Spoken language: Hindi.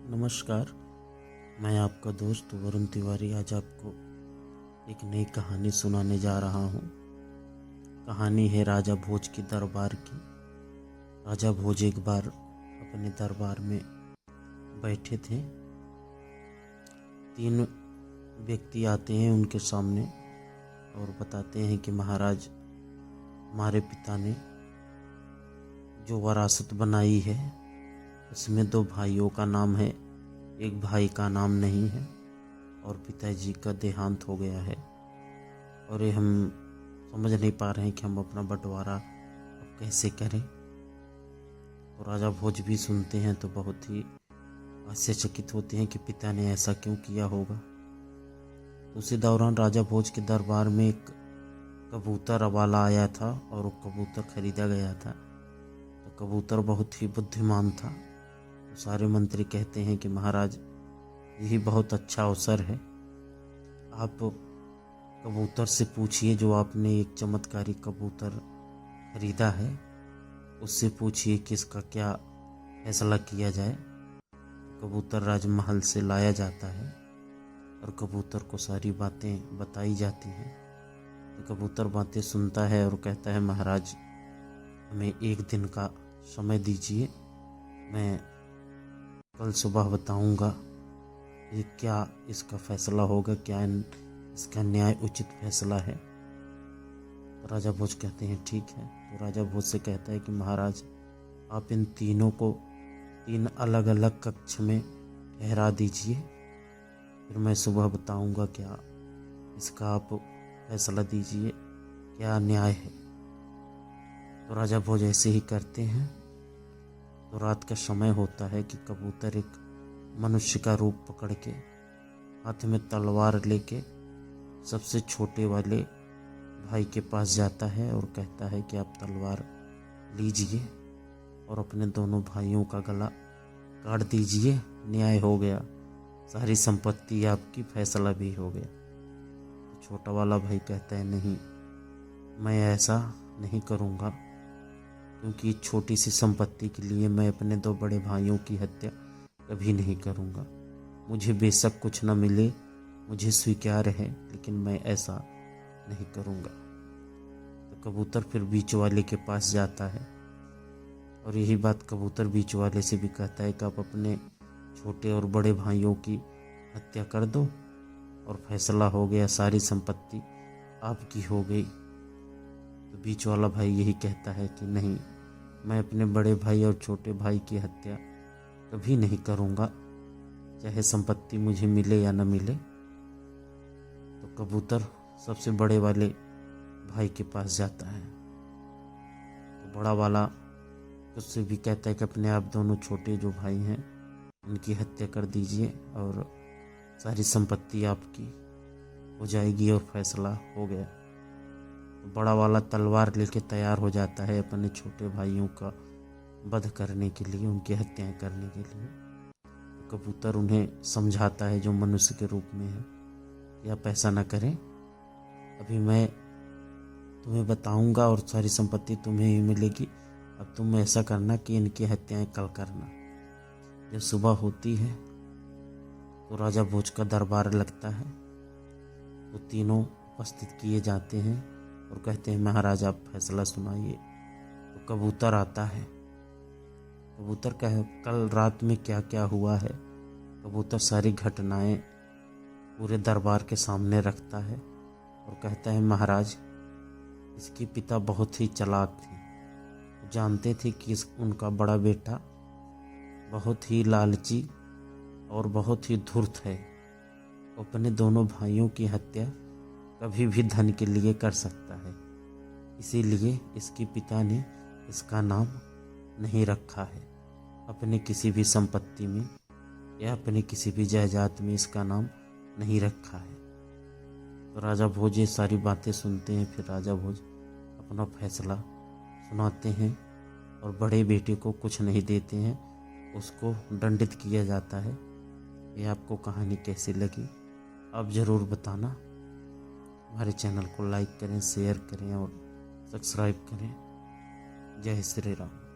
नमस्कार। मैं आपका दोस्त वरुण तिवारी आज आपको एक नई कहानी सुनाने जा रहा हूँ। कहानी है राजा भोज की दरबार की। राजा भोज एक बार अपने दरबार में बैठे थे। 3 व्यक्ति आते हैं उनके सामने और बताते हैं कि महाराज, हमारे पिता ने जो विरासत बनाई है उसमें 2 भाइयों का नाम है, एक भाई का नाम नहीं है और पिताजी का देहांत हो गया है और ये हम समझ नहीं पा रहे हैं कि हम अपना बंटवारा अब कैसे करें। और राजा भोज भी सुनते हैं तो बहुत ही आश्चर्यचकित होते हैं कि पिता ने ऐसा क्यों किया होगा। उसी दौरान राजा भोज के दरबार में एक कबूतर वाला आया था और वो कबूतर खरीदा गया था। तो कबूतर बहुत ही बुद्धिमान था। तो सारे मंत्री कहते हैं कि महाराज, यही बहुत अच्छा अवसर है, आप कबूतर से पूछिए, जो आपने एक चमत्कारी कबूतर खरीदा है उससे पूछिए कि इसका क्या फैसला किया जाए। कबूतर राजमहल से लाया जाता है और कबूतर को सारी बातें बताई जाती हैं। तो कबूतर बातें सुनता है और कहता है, महाराज, हमें 1 दिन का समय दीजिए, मैं कल सुबह बताऊंगा ये क्या इसका फैसला होगा, क्या इसका न्याय उचित फैसला है। तो राजा भोज कहते हैं ठीक है। तो राजा भोज से कहता है कि महाराज, आप इन तीनों को 3 अलग अलग कक्ष में ठहरा दीजिए, फिर मैं सुबह बताऊंगा क्या इसका आप फैसला दीजिए, क्या न्याय है। तो राजा भोज ऐसे ही करते हैं। तो रात का समय होता है कि कबूतर एक मनुष्य का रूप पकड़ के हाथ में तलवार लेके सबसे छोटे वाले भाई के पास जाता है और कहता है कि आप तलवार लीजिए और अपने दोनों भाइयों का गला काट दीजिए, न्याय हो गया, सारी संपत्ति आपकी, फैसला भी हो गया। तो छोटा वाला भाई कहता है, नहीं, मैं ऐसा नहीं करूँगा, क्योंकि छोटी सी संपत्ति के लिए मैं अपने 2 बड़े भाइयों की हत्या कभी नहीं करूँगा। मुझे बेशक कुछ न मिले, मुझे स्वीकार है, लेकिन मैं ऐसा नहीं करूँगा। तो कबूतर फिर बीच वाले के पास जाता है और यही बात कबूतर बीच वाले से भी कहता है कि आप अपने छोटे और बड़े भाइयों की हत्या कर दो और फैसला हो गया, सारी संपत्ति आपकी हो गई। तो बीच वाला भाई यही कहता है कि नहीं, मैं अपने बड़े भाई और छोटे भाई की हत्या कभी नहीं करूँगा, चाहे संपत्ति मुझे मिले या न मिले। तो कबूतर सबसे बड़े वाले भाई के पास जाता है। तो बड़ा वाला उससे भी कहता है कि अपने आप दोनों छोटे जो भाई हैं उनकी हत्या कर दीजिए और सारी संपत्ति आपकी हो जाएगी और फैसला हो गया। तो बड़ा वाला तलवार लेके तैयार हो जाता है अपने छोटे भाइयों का वध करने के लिए, उनकी हत्याएं करने के लिए। तो कबूतर उन्हें समझाता है, जो मनुष्य के रूप में है, कि आप ऐसा ना करें, अभी मैं तुम्हें बताऊंगा और सारी संपत्ति तुम्हें ही मिलेगी। अब तुम ऐसा करना कि इनकी हत्याएं कल करना। जब सुबह होती है तो राजा भोज का दरबार लगता है। तो तीनों उपस्थित किए जाते हैं और कहते हैं, महाराज आप फैसला सुनाइए। तो कबूतर आता है। कबूतर कल रात में क्या क्या हुआ है, कबूतर सारी घटनाएं पूरे दरबार के सामने रखता है और कहता है, महाराज, इसके पिता बहुत ही चालाक थे, जानते थे कि उनका बड़ा बेटा बहुत ही लालची और बहुत ही धूर्त है, अपने दोनों भाइयों की हत्या कभी भी धन के लिए कर सकता है, इसीलिए इसके पिता ने इसका नाम नहीं रखा है, अपने किसी भी संपत्ति में या अपने किसी भी जायदाद में इसका नाम नहीं रखा है। तो राजा भोज ये सारी बातें सुनते हैं। फिर राजा भोज अपना फैसला सुनाते हैं और बड़े बेटे को कुछ नहीं देते हैं, उसको दंडित किया जाता है। ये आपको कहानी कैसी लगी आप ज़रूर बताना। हमारे चैनल को लाइक करें, शेयर करें और सब्सक्राइब करें। जय श्री राम।